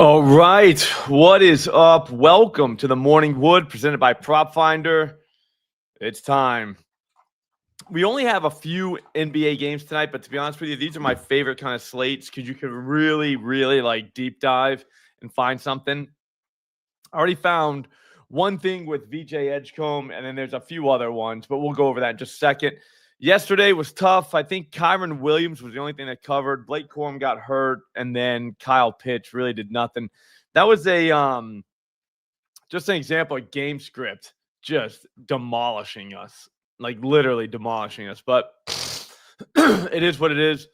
All right, what is up? Welcome to the Morning Wood presented by PropFinder. It's time. We only have a few NBA games tonight, but to be honest with you, these are my favorite kind of slates because you can really, like deep dive and find something. I already found one thing with VJ Edgecombe, and then there's a few other ones, but we'll go over that in just a second. Yesterday was tough. I think Kyron Williams was the only thing that covered. Blake Corum got hurt, and then Kyle Pitts really did nothing. That was a just an example of game script just demolishing us, like literally demolishing us. But it is what it is.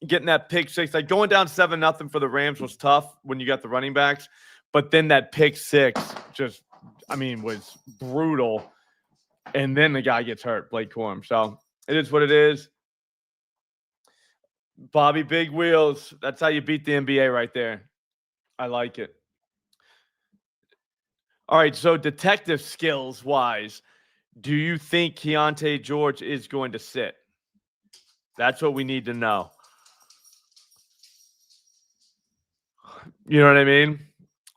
Getting that pick six, like going down 7-0 for the Rams was tough when you got the running backs, but then that pick six just, was brutal. And then the guy gets hurt, Blake Corum. So it is what it is. Bobby Big Wheels. That's how you beat the NBA right there. I like it. All right, so detective skills wise, do you think Keyonte George is going to sit? That's what we need to know. You know what I mean?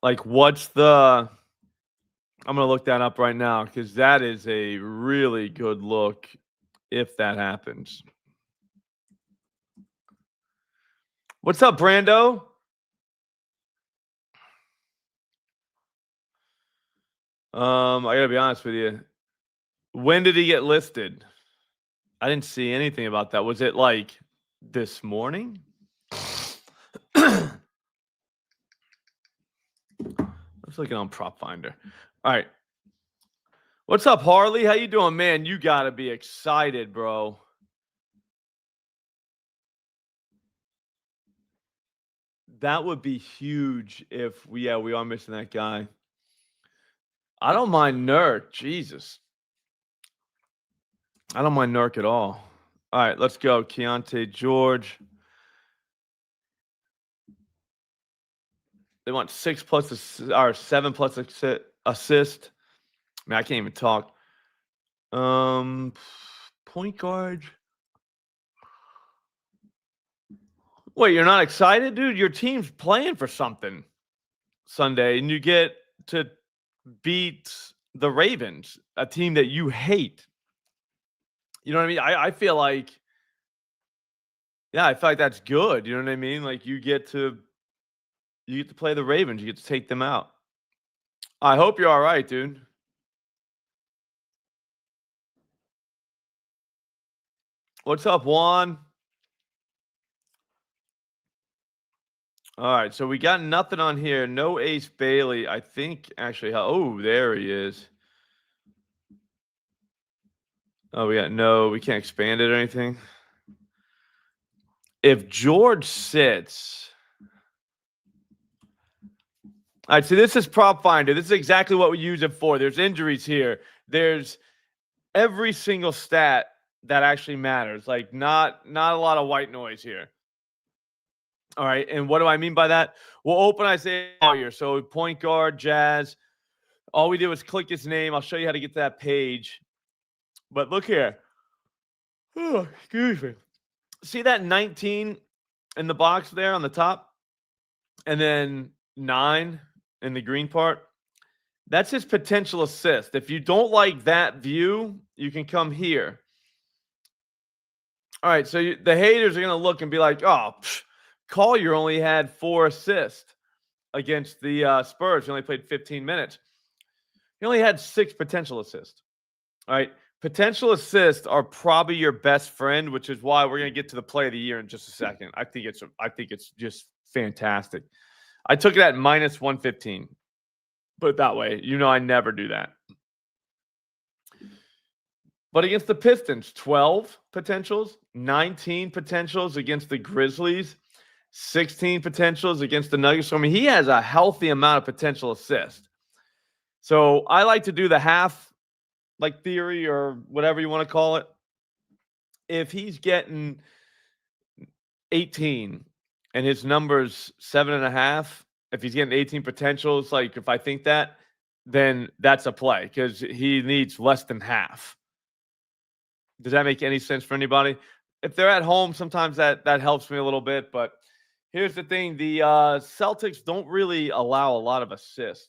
Like, what's the... I'm going to look that up right now because that is a really good look if that happens. What's up, Brando? I got to be honest with you. When did he get listed? I didn't see anything about that. Was it like this morning? I was looking on PropFinder. All right. What's up, Harley? How you doing, man? You got to be excited, bro. That would be huge if we are missing that guy. I don't mind Nurk. Jesus. I don't mind Nurk at all. All right, let's go. Keyonte George. They want 6+ or 7+ assist. I can't even talk. Point guard. Wait, you're not excited, dude? Your team's playing for something Sunday, and you get to beat the Ravens, a team that you hate. You know what I mean? I feel like, I feel like that's good. You know what I mean? Like you get to play the Ravens. You get to take them out. I hope you're all right, dude. What's up, Juan? All right, so we got nothing on here. No Ace Bailey. I think actually, oh, there he is. Oh, we can't expand it or anything. If George sits. All right, so this is PropFinder. This is exactly what we use it for. There's injuries here. There's every single stat that actually matters. Like not a lot of white noise here. All right, and what do I mean by that? We'll open Isaiah Collier. So point guard, Jazz. All we did was click his name. I'll show you how to get to that page. But look here. Oh, excuse me. See that 19 in the box there on the top? And then 9 in the green part? That's his potential assist. If you don't like that view, you can come here. All right, so the haters are going to look and be like, oh, Collier only had 4 assists against the Spurs. He only played 15 minutes. He only had 6 potential assists. All right, potential assists are probably your best friend, which is why we're going to get to the play of the year in just a second. I think it's just fantastic. I took it at -115. Put it that way. You know I never do that. But against the Pistons, 12 potentials, 19 potentials against the Grizzlies, 16 potentials against the Nuggets. So, I mean, he has a healthy amount of potential assist. So I like to do the half like theory or whatever you want to call it. If he's getting 18 and his number's 7.5, if he's getting 18 potentials, like if I think that, then that's a play because he needs less than half. Does that make any sense for anybody? If they're at home, sometimes that helps me a little bit, but Here's the thing. The Celtics don't really allow a lot of assists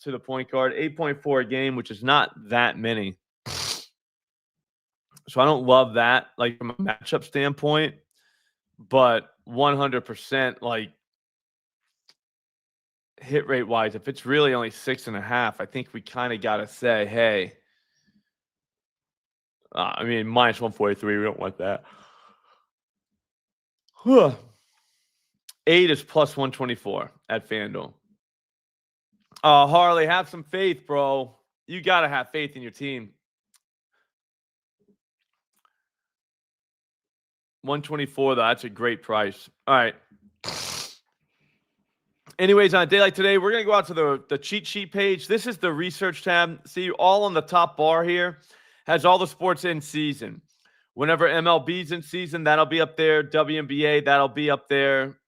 to the point guard. 8.4 a game, which is not that many. So I don't love that, like, from a matchup standpoint. But 100%, like, hit rate wise, if it's really only 6.5, I think we kind of got to say, hey, I mean, minus 143, we don't want that. 8 is plus 124 at FanDuel. Harley, have some faith, bro. You got to have faith in your team. 124, though, that's a great price. All right. Anyways, on a day like today, we're going to go out to the cheat sheet page. This is the research tab. See, all on the top bar here has all the sports in season. Whenever MLB's in season, that'll be up there. WNBA, that'll be up there.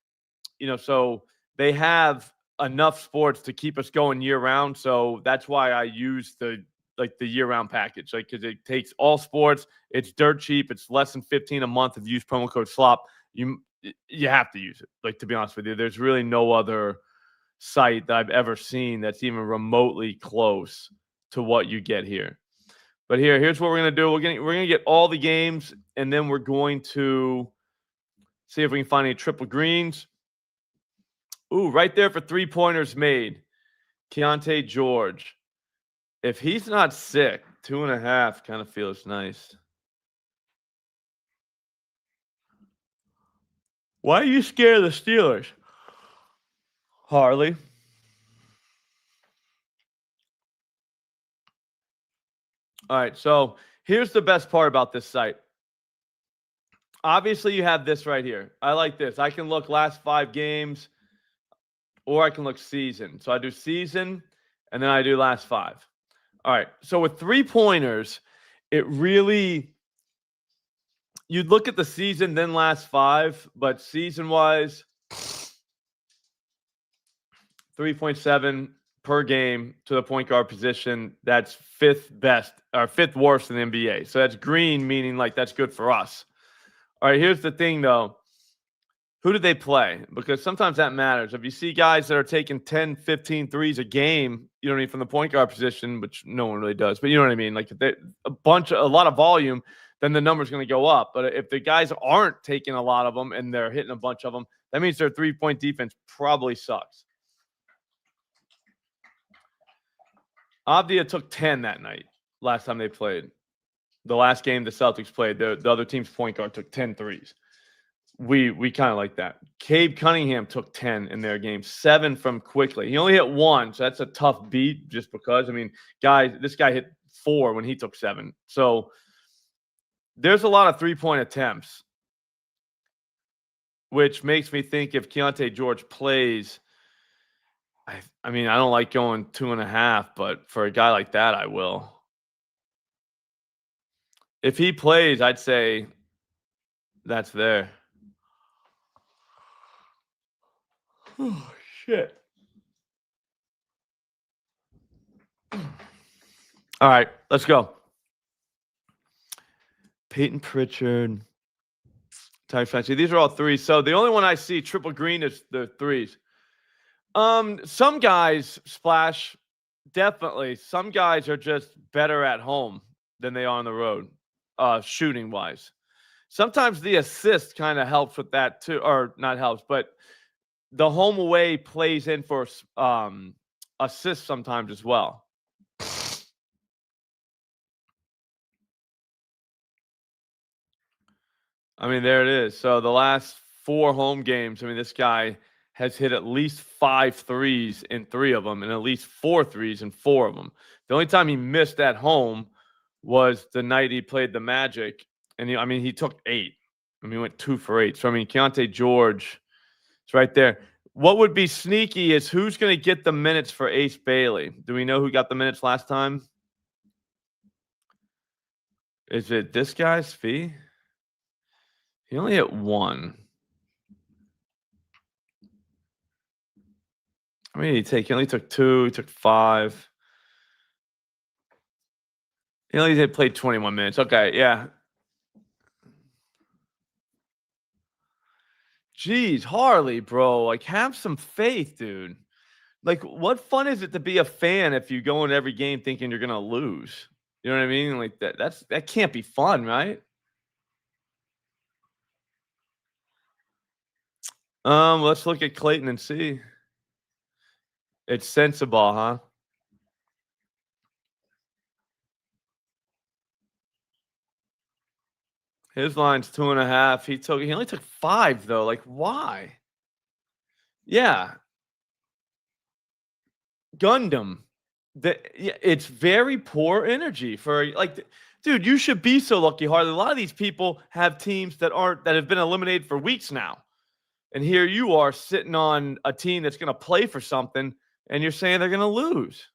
You know, so they have enough sports to keep us going year round. So that's why I use the year round package, like, because it takes all sports. It's dirt cheap. It's less than $15 a month. If you use promo code SLOP, you have to use it. Like, to be honest with you, there's really no other site that I've ever seen that's even remotely close to what you get here. But here's what we're gonna do. We're gonna get all the games, and then we're going to see if we can find any triple greens. Ooh, right there for 3-pointers made. Keyonte George. If he's not sick, 2.5 kind of feels nice. Why are you scared of the Steelers, Harley? All right, so here's the best part about this site. Obviously, you have this right here. I like this. I can look last 5 games, or I can look season. So I do season, and then I do last 5. All right, so with 3-pointers, it really, you'd look at the season, then last 5, but season-wise, 3.7 per game to the point guard position. That's 5th best, or 5th worst in the NBA. So that's green, meaning like that's good for us. All right, here's the thing, though. Who did they play? Because sometimes that matters. If you see guys that are taking 10, 15 threes a game, you know what I mean, from the point guard position, which no one really does, but you know what I mean? Like, if they a lot of volume, then the number's going to go up. But if the guys aren't taking a lot of them and they're hitting a bunch of them, that means their 3-point defense probably sucks. Avdia took 10 that night, last time they played. The last game the Celtics played, the other team's point guard took 10 threes. We kind of like that. Cade Cunningham took 10 in their game, 7 from Quickly. He only hit 1, so that's a tough beat just because. I mean, this guy hit 4 when he took 7. So there's a lot of 3-point attempts, which makes me think if Keyonte George plays, I mean, I don't like going 2.5, but for a guy like that, I will. If he plays, I'd say that's there. Oh, shit. All right, let's go. Peyton Pritchard, Ty Fancy. These are all 3s. So the only one I see triple green is the 3s. Some guys splash, definitely. Some guys are just better at home than they are on the road, shooting wise. Sometimes the assist kind of helps with that too, or not helps, but the home away plays in for assists sometimes as well. I mean, there it is. So the last 4 home games, I mean, this guy has hit at least 5 threes in 3 of them and at least 4 threes in 4 of them. The only time he missed at home was the night he played the Magic. And he took 8. I mean, he went 2 for 8. So, I mean, Keyonte George is right there. What would be sneaky is who's going to get the minutes for Ace Bailey. Do we know who got the minutes last time? Is it this guy's fee? He only hit 1. I mean, he only took 2. He took 5. He only played 21 minutes. Okay, yeah. Jeez, Harley, bro. Like, have some faith, dude. Like, what fun is it to be a fan if you go in every game thinking you're gonna lose? You know what I mean? Like that can't be fun, right? Let's look at Clayton and see. It's sensible, huh? His line's 2.5. He only took 5 though. Like, why? Yeah, Gundam. Yeah, it's very poor energy for like, dude. You should be so lucky, Harley. A lot of these people have teams that have been eliminated for weeks now, and here you are sitting on a team that's going to play for something, and you're saying they're going to lose.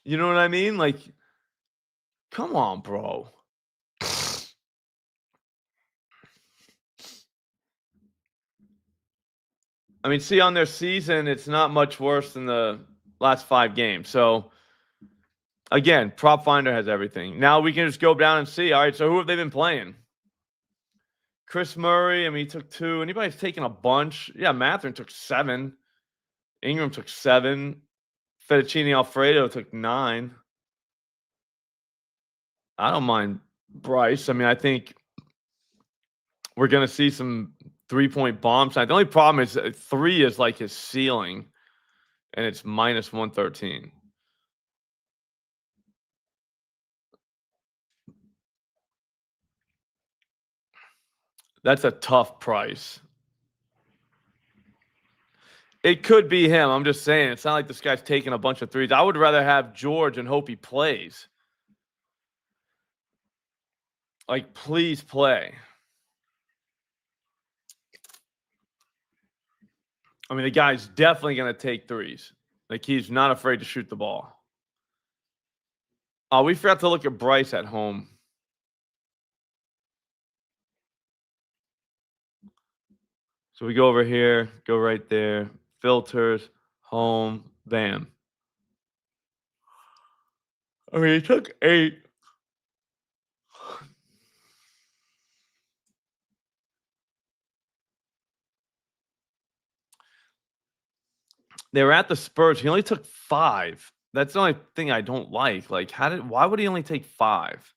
You know what I mean? Like, come on, bro. I mean, see, on their season, it's not much worse than the last 5 games. So, again, PropFinder has everything. Now we can just go down and see. All right, so who have they been playing? Chris Murray, I mean, he took 2. Anybody's taken a bunch? Yeah, Matherin took 7. Ingram took 7. Fettuccine Alfredo took 9. I don't mind Bryce. I mean, I think we're going to see some 3-point bombs. The only problem is 3 is like his ceiling, and it's minus 113. That's a tough price. It could be him. I'm just saying. It's not like this guy's taking a bunch of threes. I would rather have George and hope he plays. Like, please play. I mean, the guy's definitely going to take threes. Like, he's not afraid to shoot the ball. Oh, we forgot to look at Bryce at home. So we go over here, go right there, filters, home, bam. I mean, he took 8. They were at the Spurs. He only took 5. That's the only thing I don't like. Like, why would he only take 5?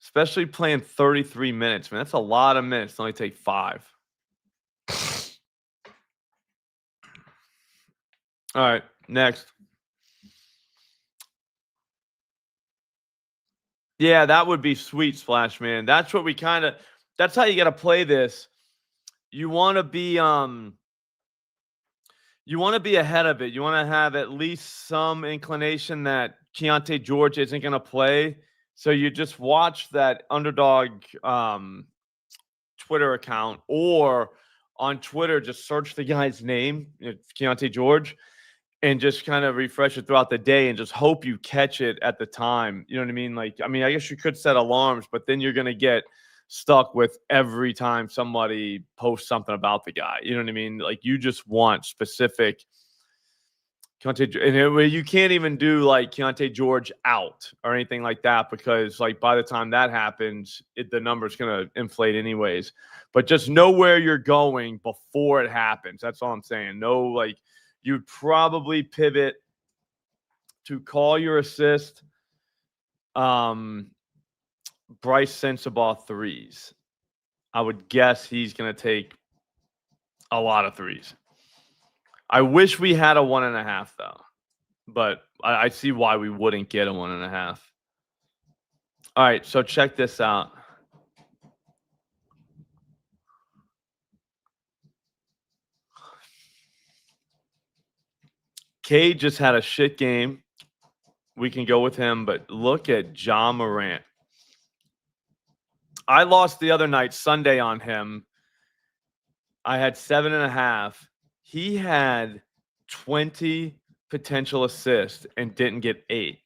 Especially playing 33 minutes, man. That's a lot of minutes to only take 5. All right, next. Yeah, that would be sweet, Splash Man. That's what we that's how you got to play this. You want to be ahead of it. You want to have at least some inclination that Keyonte George isn't going to play. So you just watch that underdog Twitter account, or on Twitter, just search the guy's name, Keyonte George, and just kind of refresh it throughout the day and just hope you catch it at the time. You know what I mean? Like, I mean, I guess you could set alarms, but then you're going to get stuck with every time somebody posts something about the guy. You know what I mean? Like, you just want specific Keyonte, and you can't even do like Keyonte George out or anything like that, because like by the time that happens, the number's going to inflate anyways. But just know where you're going before it happens. That's all I'm saying. Know, like, you'd probably pivot to call your assist Bryce Sensabaugh threes. I would guess he's going to take a lot of threes. I wish we had a 1.5 though, but I see why we wouldn't get a 1.5. All right, so check this out. Cade just had a shit game. We can go with him, but look at Ja Morant. I lost the other night, Sunday, on him. I had 7.5. He had 20 potential assists and didn't get 8.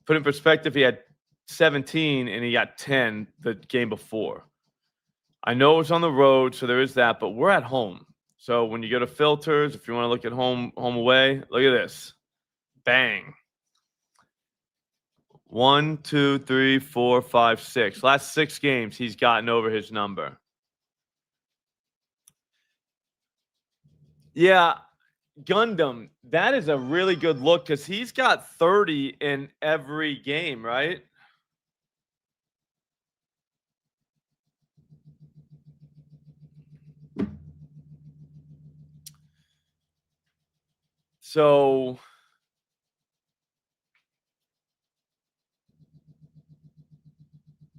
Put in perspective, he had 17 and he got 10 the game before. I know it's on the road, so there is that, but we're at home. So when you go to filters, if you want to look at home away, look at this. Bang. 1, 2, 3, 4, 5, 6. Last 6 games, he's gotten over his number. Yeah, Gundam, that is a really good look because he's got 30 in every game, right? So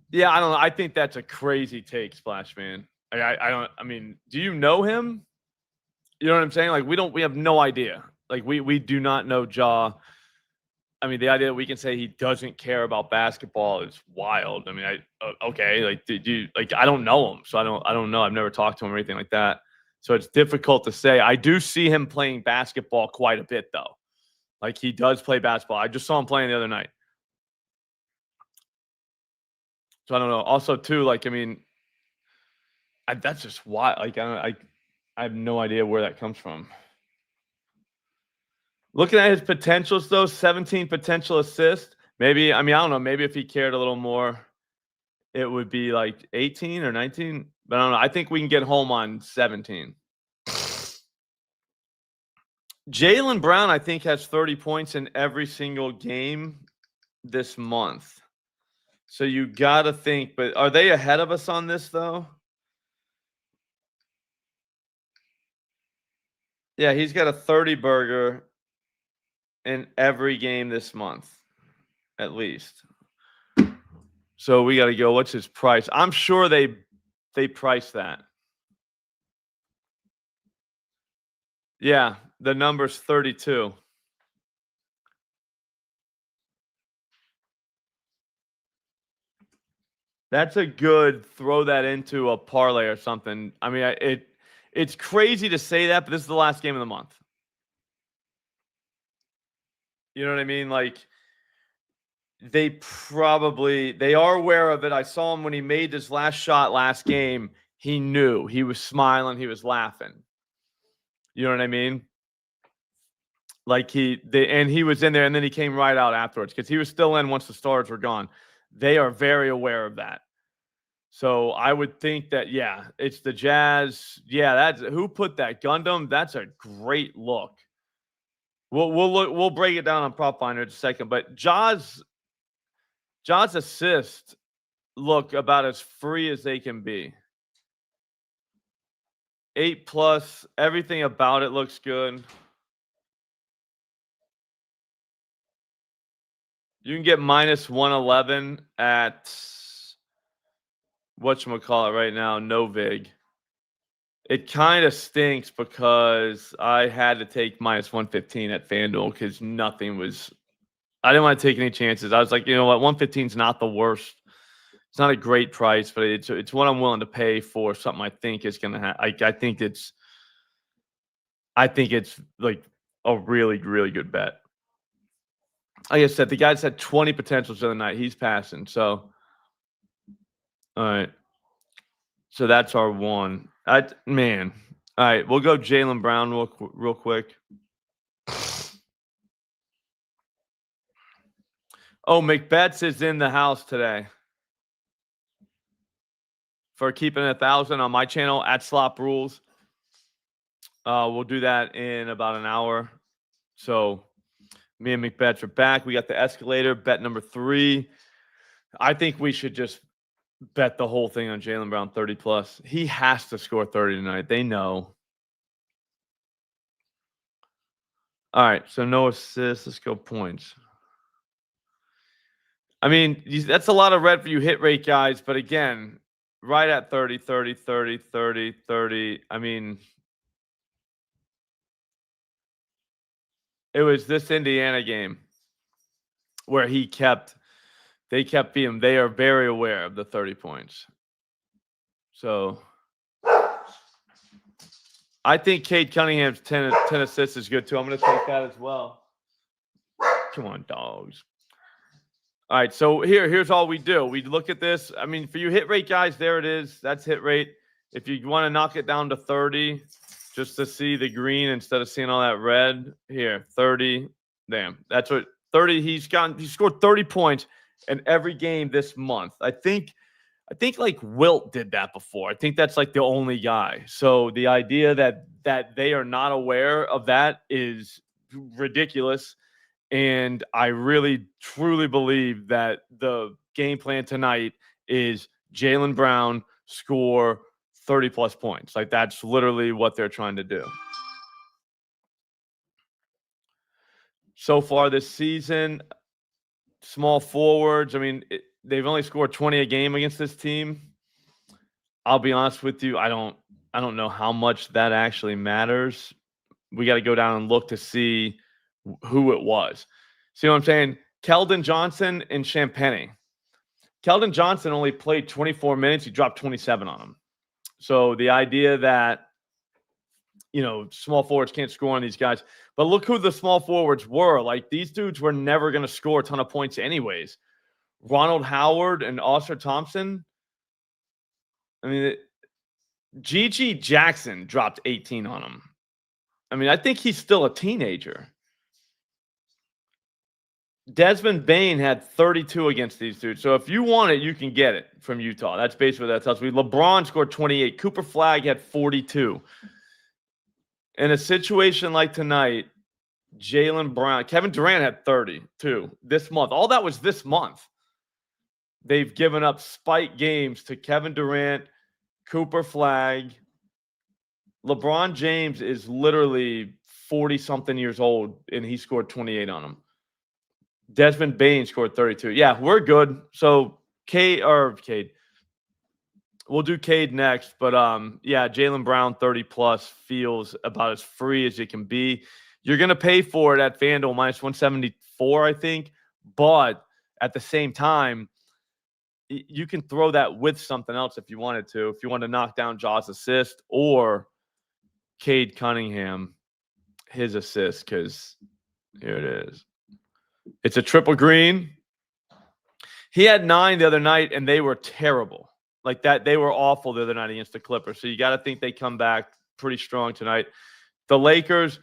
yeah, I don't know. I think that's a crazy take, Splash Man. I don't. I mean, do you know him? You know what I'm saying? Like we have no idea. Like we do not know Jaw. I mean, the idea that we can say he doesn't care about basketball is wild. I mean, okay, like did you like I don't know him, so I don't know. I've never talked to him or anything like that. So it's difficult to say. I do see him playing basketball quite a bit though. Like he does play basketball. I just saw him playing the other night. So I don't know. Also, too, like I mean, that's just why. Like I have no idea where that comes from. Looking at his potentials, though, 17 potential assists. Maybe I mean I don't know. Maybe if he cared a little more, it would be like 18 or 19. But I don't know. I think we can get home on 17. Jaylen Brown, I think, has 30 points in every single game this month. So you got to think, but are they ahead of us on this, though? Yeah, he's got a 30 burger in every game this month, at least. So we got to go. What's his price? I'm sure they price that. Yeah, the number's 32. That's a good throw that into a parlay or something. I mean, it's crazy to say that, but this is the last game of the month. You know what I mean? Like they are aware of it. I saw him when he made his last shot last game. He knew. He was smiling, he was laughing. You know what I mean? Like he was in there and then he came right out afterwards because he was still in once the stars were gone. They are very aware of that. So I would think that, yeah, it's the Jazz. Yeah, that's who put that Gundam. That's a great look. We'll break it down on PropFinder in a second, but Ja's assists look about as free as they can be. 8+, everything about it looks good. You can get minus 111 at whatchamacallit right now, no vig. It kind of stinks because I had to take minus 115 at FanDuel because nothing was. I didn't want to take any chances. I was like, you know what, 115 is not the worst. It's not a great price, but it's what I'm willing to pay for something I think is going to happen. I think it's like a really, really good bet. Like I said, the guy's had 20 potentials the other night. He's passing. So, all right. So that's our one. Man. All right, we'll go Jaylen Brown real quick. Oh, McBets is in the house today for keeping 1,000 on my channel at Slop Rules. We'll do that in about an hour. So me and McBets are back. We got the escalator, bet number 3. I think we should just bet the whole thing on Jaylen Brown 30+. He has to score 30 tonight. They know. All right, so no assists. Let's go points. I mean, that's a lot of red for you hit rate guys, but again, right at 30, 30, 30, 30, 30. I mean, it was this Indiana game where they kept being, they are very aware of the 30 points. So I think Cade Cunningham's 10 assists is good too. I'm going to take that as well. Come on, dogs. All right, so here's all we do. We look at this. I mean, for you hit rate guys, there it is. That's hit rate. If you want to knock it down to 30, just to see the green instead of seeing all that red, here, 30. Damn, that's what 30. He scored 30 points in every game this month. I think like Wilt did that before. I think that's like the only guy. So the idea that they are not aware of that is ridiculous. And I really truly believe that the game plan tonight is Jaylen Brown score 30 plus points. Like that's literally what they're trying to do. So far this season, small forwards. I mean, they've only scored 20 a game against this team. I'll be honest with you. I don't know how much that actually matters. We got to go down and look to see who it was. See what I'm saying? Keldon Johnson and Champagny. Keldon Johnson only played 24 minutes. He dropped 27 on him. So the idea that, small forwards can't score on these guys. But look who the small forwards were. Like, these dudes were never going to score a ton of points anyways. Ronald Howard and Oscar Thompson. I mean, Gigi Jackson dropped 18 on him. I mean, I think he's still a teenager. Desmond Bane had 32 against these dudes. So if you want it, you can get it from Utah. That's basically what that tells me. LeBron scored 28. Cooper Flagg had 42. In a situation like tonight, Jaylen Brown, Kevin Durant had 32 this month. All that was this month. They've given up spike games to Kevin Durant, Cooper Flagg. LeBron James is literally 40-something years old, and he scored 28 on him. Desmond Bane scored 32. Yeah, we're good. So Cade. We'll do Cade next. But yeah, Jaylen Brown 30 plus feels about as free as it can be. You're gonna pay for it at FanDuel minus 174, I think. But at the same time, you can throw that with something else if you wanted to. If you want to knock down Jaw's assist or Cade Cunningham, his assist, because here it is. It's a triple green. He had 9 the other night, and they were terrible. Like that, they were awful the other night against the Clippers. So you got to think they come back pretty strong tonight. The Lakers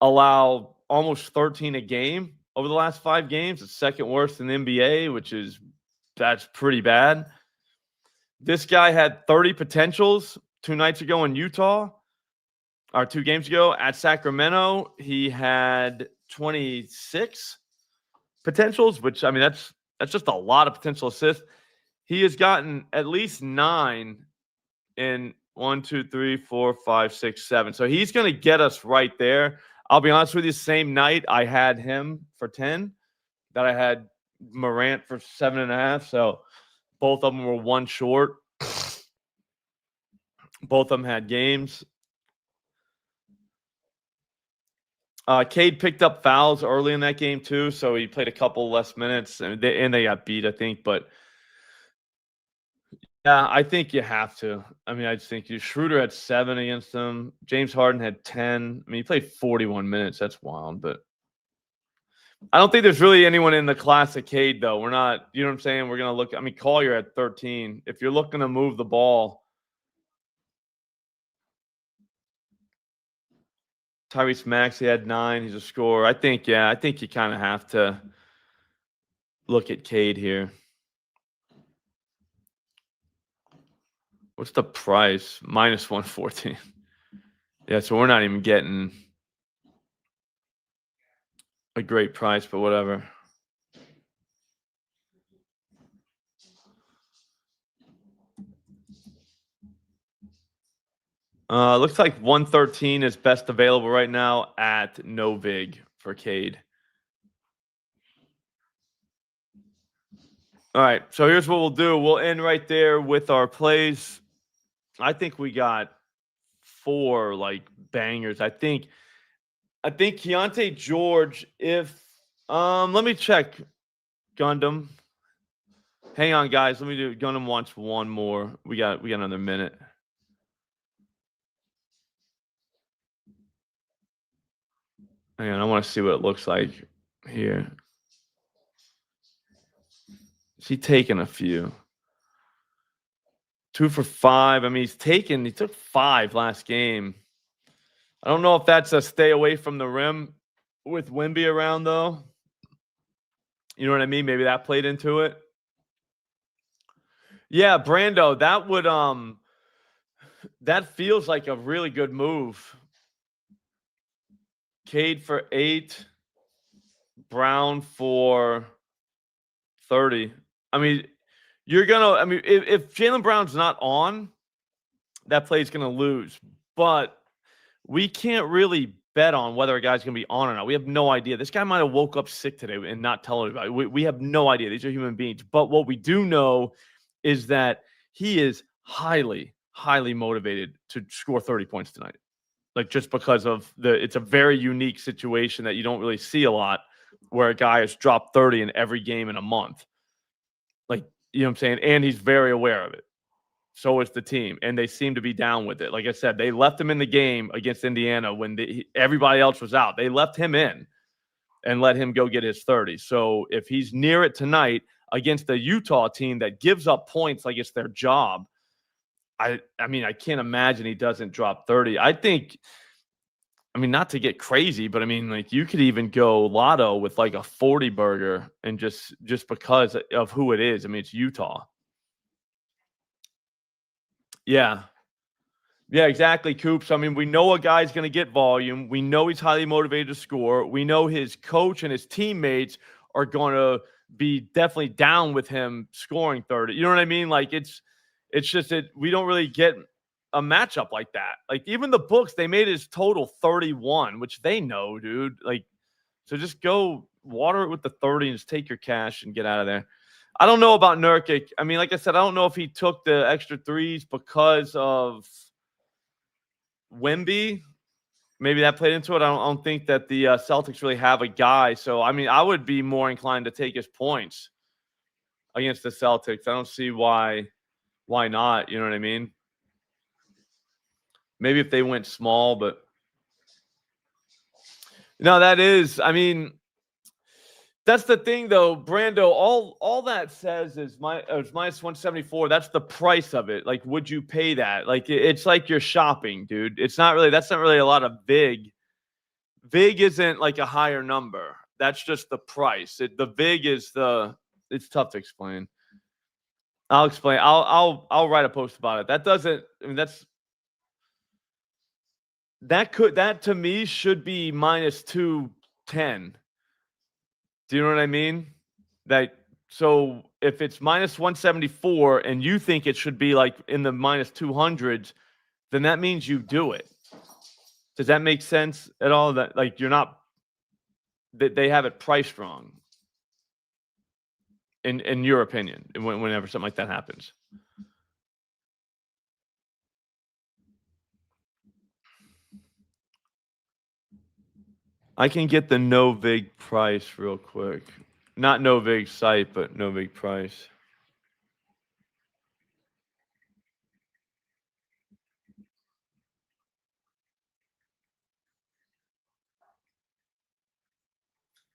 allow almost 13 a game over the last 5 games. It's second worst in the NBA, that's pretty bad. This guy had 30 potentials 2 nights ago in Utah, or 2 games ago at Sacramento. He had 26 potentials, which, I mean, that's just a lot of potential assists. He has gotten at least 9 in 1, 2, 3, 4, 5, 6, 7. So he's going to get us right there. I'll be honest with you, same night I had him for 10, that I had Morant for 7.5. So both of them were 1 short. Both of them had games. Cade picked up fouls early in that game too, so he played a couple less minutes, and they got beat, I think. But yeah, I think you have to. I mean, I just think Schroeder had 7 against them. James Harden had 10. I mean, he played 41 minutes. That's wild, but I don't think there's really anyone in the class of Cade, though. We're not, you know what I'm saying? We're going to look. I mean, Collier at 13. If you're looking to move the ball, Tyrese Maxey had 9. He's a scorer. I think you kind of have to look at Cade here. What's the price? Minus 114. Yeah, so we're not even getting a great price, but whatever. Looks like 113 is best available right now at no vig for Cade. All right, so here's what we'll do. We'll end right there with our plays. I think we got 4 like bangers. I think Keyonte George, if let me check Gundam. Hang on, guys. Let me do. Gundam wants one more. We got another minute. Hang on, I want to see what it looks like here. Is he taking a few? 2 for 5. I mean, he took 5 last game. I don't know if that's a stay away from the rim with Wemby around, though. You know what I mean? Maybe that played into it. Yeah, Brando, that would that feels like a really good move. Cade for 8, Brown for 30. I mean, if Jaylen Brown's not on, that play's gonna lose. But we can't really bet on whether a guy's gonna be on or not. We have no idea. This guy might have woke up sick today and not tell anybody. We have no idea. These are human beings. But what we do know is that he is highly, highly motivated to score 30 points tonight. Like, just because of it's a very unique situation that you don't really see a lot, where a guy has dropped 30 in every game in a month. Like, you know what I'm saying? And he's very aware of it. So is the team, and they seem to be down with it. Like I said, they left him in the game against Indiana when everybody else was out. They left him in and let him go get his 30. So if he's near it tonight against the Utah team that gives up points like it's their job, I mean, I can't imagine he doesn't drop 30. I think, I mean, not to get crazy, but I mean, like, you could even go lotto with like a 40 burger, and just because of who it is. I mean, it's Utah. Yeah. Yeah, exactly, Coops. I mean, we know a guy's going to get volume. We know he's highly motivated to score. We know his coach and his teammates are going to be definitely down with him scoring 30. You know what I mean? Like, it's just that we don't really get a matchup like that. Like, even the books, they made his total 31, which they know, dude. Like, so just go water it with the 30 and just take your cash and get out of there. I don't know about Nurkic. I mean, like I said, I don't know if he took the extra threes because of Wemby. Maybe that played into it. I don't think that the Celtics really have a guy. So, I mean, I would be more inclined to take his points against the Celtics. I don't see why not. You know what I mean? Maybe if they went small, but no, that is, I mean, that's the thing, though, Brando. All that says is it's minus 174. That's the price of it. Like, would you pay that? Like, it's like you're shopping, dude. It's not really. That's not really a lot of VIG. VIG isn't like a higher number. That's just the price. The VIG is the. It's tough to explain. I'll explain. I'll write a post about it. That doesn't. I mean, that to me should be minus 210. Do you know what I mean? So if it's minus 174 and you think it should be like in the minus 200s, then that means you do it. Does that make sense at all? That, like, you're not, that they have it priced wrong, in your opinion, whenever something like that happens. I can get the no vig price real quick. Not no vig site, but no vig price.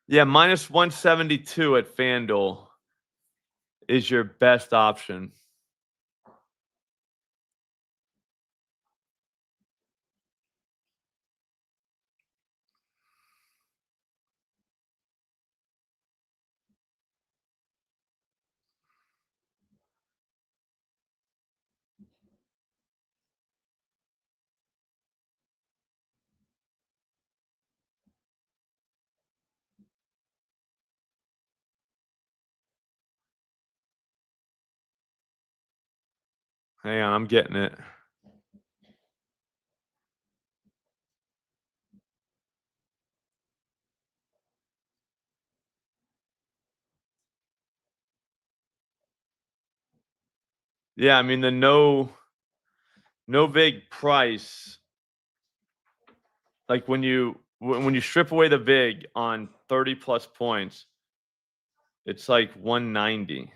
Yeah, minus 172 at FanDuel is your best option. Hang on, I'm getting it. Yeah, I mean, the no vig price, like when you strip away the vig on 30 plus points, it's like 190.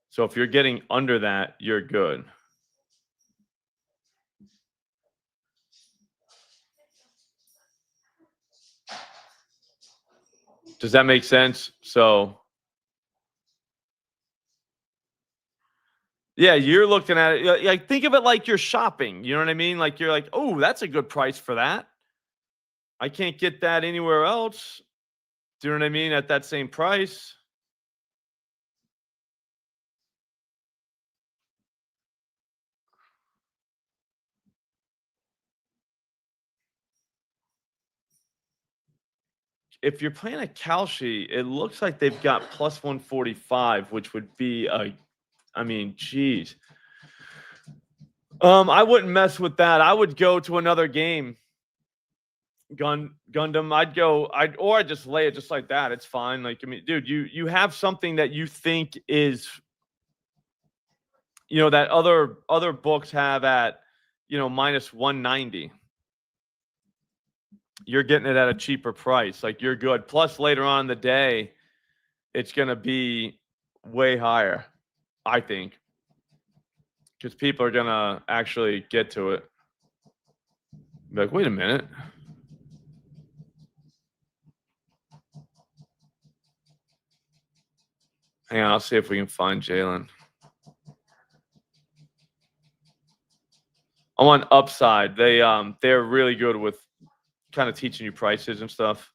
So if you're getting under that, you're good. Does that make sense? So yeah, you're looking at it like, think of it like you're shopping. You know what I mean? Like, you're like, oh, that's a good price for that. I can't get that anywhere else. Do you know what I mean? At that same price. If you're playing a Kalshi, it looks like they've got plus 145, which would be I mean, geez. I wouldn't mess with that. I would go to another game. Gundam, I'd just lay it just like that. It's fine. Like, I mean, dude, you have something that you think is, that other books have at, minus 190. You're getting it at a cheaper price. Like, you're good. Plus, later on in the day, it's gonna be way higher, I think, because people are gonna actually get to it. Be like, wait a minute. Hang on, I'll see if we can find Jaylen. I'm on Upside. They're really good with kind of teaching you prices and stuff.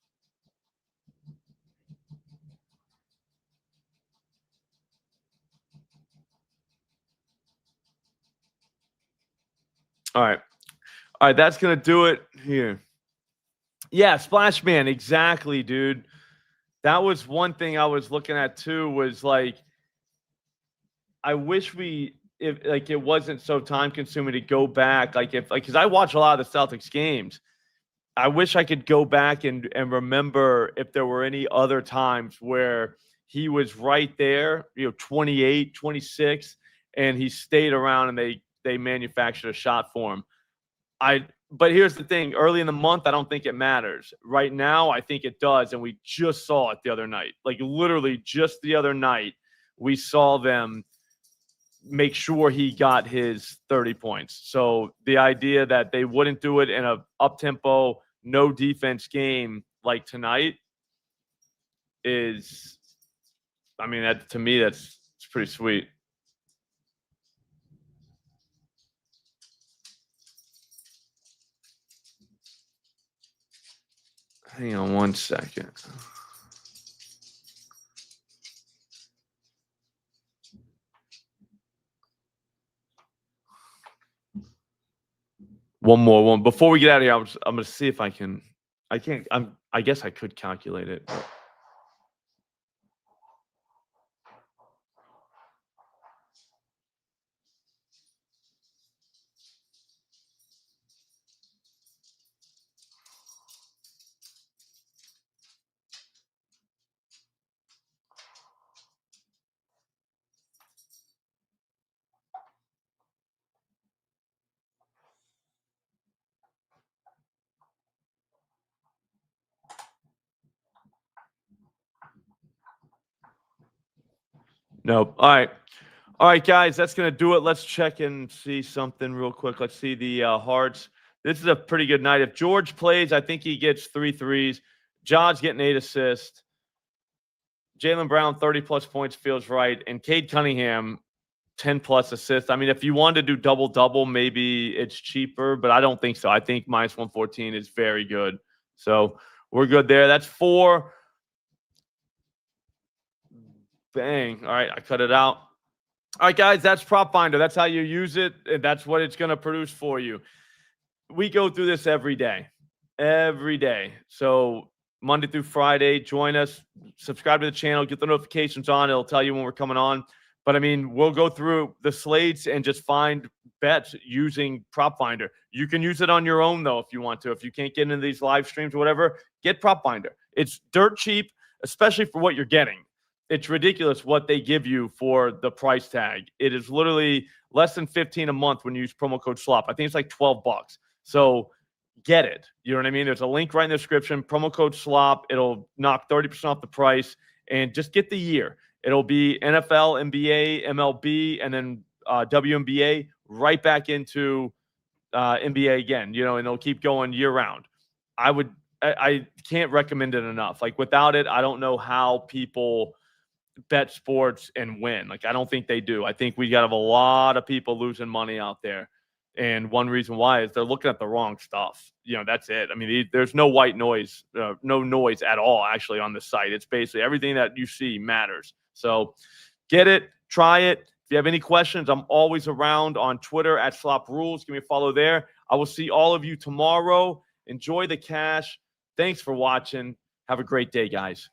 All right. That's gonna do it here. Yeah, Splash Man, exactly, dude. That was one thing I was looking at too. Was like, I wish it wasn't so time consuming to go back. Because I watch a lot of the Celtics games. I wish I could go back and remember if there were any other times where he was right there, 28, 26, and he stayed around and they manufactured a shot for him. But here's the thing, early in the month, I don't think it matters. Right now, I think it does, and we just saw it the other night. Like, literally just the other night, we saw them make sure he got his 30 points. So the idea that they wouldn't do it in a up-tempo, no defense game like tonight is, I mean, to me, it's pretty sweet. Hang on one second. One more. Before we get out of here, I'm going to see if I can. I can't. I guess I could calculate it. Nope. All right, guys, that's going to do it. Let's check and see something real quick. Let's see the Hearts. This is a pretty good night. If George plays, I think he gets 3 threes. John's getting 8 assists. Jaylen Brown, 30-plus points feels right. And Cade Cunningham, 10-plus assists. I mean, if you wanted to do double-double, maybe it's cheaper, but I don't think so. I think minus 114 is very good. So we're good there. That's 4. Bang. All right, I cut it out. All right, guys, that's PropFinder. That's how you use it, and that's what it's going to produce for you. We go through this every day. So Monday through Friday, join us, subscribe to the channel, get the notifications on. It'll tell you when we're coming on. But, I mean, we'll go through the slates and just find bets using PropFinder. You can use it on your own, though, if you want to. If you can't get into these live streams or whatever, get PropFinder. It's dirt cheap, especially for what you're getting. It's ridiculous what they give you for the price tag. It is literally less than $15 a month when you use promo code SLOP. I think it's like $12. So get it. You know what I mean? There's a link right in the description. Promo code SLOP. It'll knock 30% off the price. And just get the year. It'll be NFL, NBA, MLB, and then WNBA right back into NBA again. And it'll keep going year round. I can't recommend it enough. Like, without it, I don't know how people bet sports and win. Like, I don't think they do. I think we got a lot of people losing money out there. And one reason why is they're looking at the wrong stuff. That's it. I mean, there's no white noise, no noise at all, actually, on the site. It's basically everything that you see matters. So get it, try it. If you have any questions, I'm always around on Twitter at Slop Rules. Give me a follow there. I will see all of you tomorrow. Enjoy the cash. Thanks for watching. Have a great day, guys.